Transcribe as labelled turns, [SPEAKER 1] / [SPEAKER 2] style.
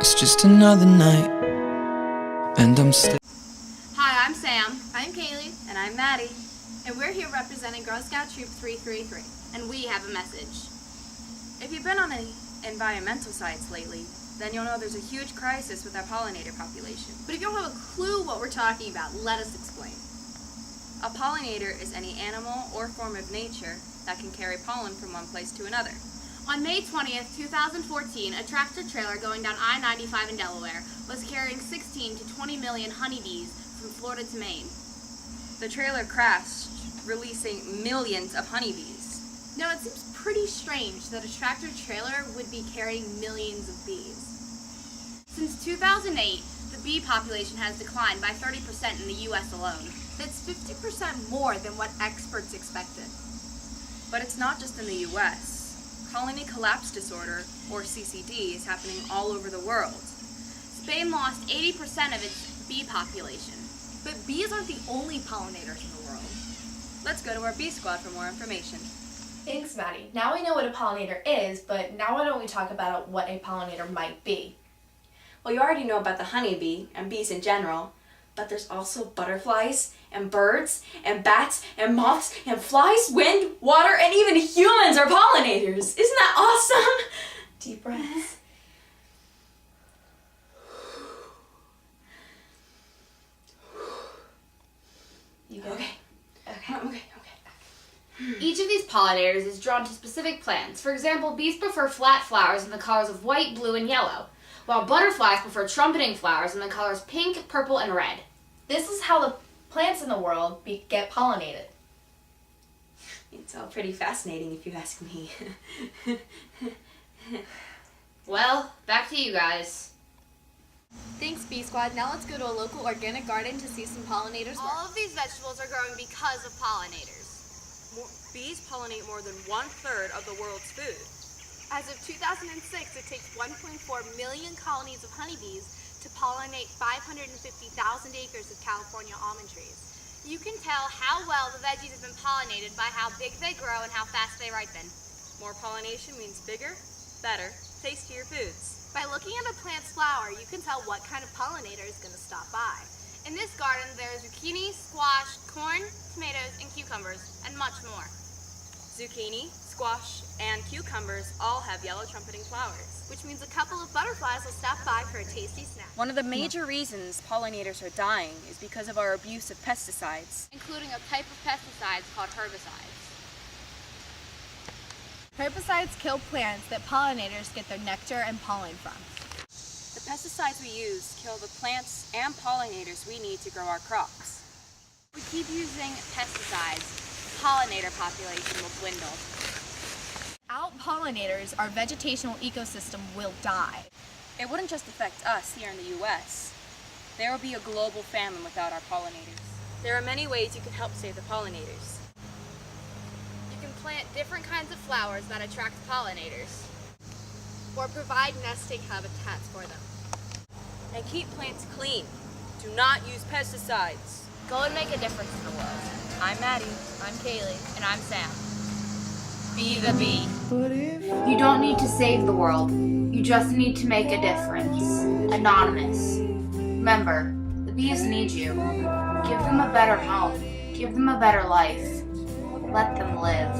[SPEAKER 1] It's just another night, and I'm still.
[SPEAKER 2] Hi, I'm Sam.
[SPEAKER 3] I'm Kaylee.
[SPEAKER 2] And I'm Maddie.
[SPEAKER 3] And we're here representing Girl Scout Troop 333.
[SPEAKER 2] And we have a message. If you've been on any environmental sites lately, then you'll know there's a huge crisis with our pollinator population.
[SPEAKER 3] But if you don't have a clue what we're talking about, let us explain.
[SPEAKER 2] A pollinator is any animal or form of nature that can carry pollen from one place to another.
[SPEAKER 3] On May 20th, 2014, a tractor trailer going down I-95 in Delaware was carrying 16 to 20 million honeybees from Florida to Maine.
[SPEAKER 2] The trailer crashed, releasing millions of honeybees.
[SPEAKER 3] Now, it seems pretty strange that a tractor trailer would be carrying millions of bees. Since 2008, the bee population has declined by 30% in the U.S. alone. That's 50% more than what experts expected.
[SPEAKER 2] But it's not just in the U.S. Colony collapse disorder, or CCD, is happening all over the world.
[SPEAKER 3] Spain lost 80% of its bee population. But bees aren't the only pollinators in the world.
[SPEAKER 2] Let's go to our bee squad for more information.
[SPEAKER 4] Thanks, Maddie. Now we know what a pollinator is, but now why don't we talk about what a pollinator might be?
[SPEAKER 5] Well, you already know about the honeybee and bees in general, but there's also butterflies and birds and bats and moths and flies, wind, water, and even humans are pollinators. Isn't that awesome? Deep breaths. You go? Okay. Okay.
[SPEAKER 6] Each of these pollinators is drawn to specific plants. For example, bees prefer flat flowers in the colors of white, blue, and yellow, while butterflies prefer trumpeting flowers in the colors pink, purple, and red.
[SPEAKER 4] This is how the plants in the world get pollinated.
[SPEAKER 5] It's all pretty fascinating if you ask me.
[SPEAKER 6] Well, back to you guys.
[SPEAKER 3] Thanks, Bee Squad. Now let's go to a local organic garden to see some pollinators work.
[SPEAKER 2] All of these vegetables are growing because of pollinators. Bees pollinate more than 1/3 of the world's food.
[SPEAKER 3] As of 2006, it takes 1.4 million colonies of honeybees to pollinate 550,000 acres of California almond trees. You can tell how well the veggies have been pollinated by how big they grow and how fast they ripen.
[SPEAKER 2] More pollination means bigger, better, tastier foods.
[SPEAKER 3] By looking at a plant's flower, you can tell what kind of pollinator is going to stop by. In this garden, there are zucchini, squash, corn, tomatoes, and cucumbers, and much more.
[SPEAKER 2] Zucchini, squash, and cucumbers all have yellow trumpeting flowers,
[SPEAKER 3] Which means a couple of butterflies will stop by for a tasty snack.
[SPEAKER 2] One of the major reasons pollinators are dying is because of our abuse of pesticides.
[SPEAKER 3] Including a type of pesticides called herbicides. Herbicides kill plants that pollinators get their nectar and pollen from.
[SPEAKER 2] The pesticides we use kill the plants and pollinators we need to grow our crops. If we keep using pesticides, the pollinator population will dwindle.
[SPEAKER 3] Without pollinators, our vegetational ecosystem will die.
[SPEAKER 2] It wouldn't just affect us here in the U.S. There will be a global famine without our pollinators. There are many ways you can help save the pollinators.
[SPEAKER 3] You can plant different kinds of flowers that attract pollinators, or provide nesting habitats for them.
[SPEAKER 2] And keep plants clean. Do not use pesticides.
[SPEAKER 3] Go and make a difference in the world.
[SPEAKER 2] I'm Maddie.
[SPEAKER 3] I'm Kaylee.
[SPEAKER 6] And I'm Sam. Be the bee. You don't need to save the world. You just need to make a difference. Anonymous. Remember, the bees need you. Give them a better home. Give them a better life. Let them live.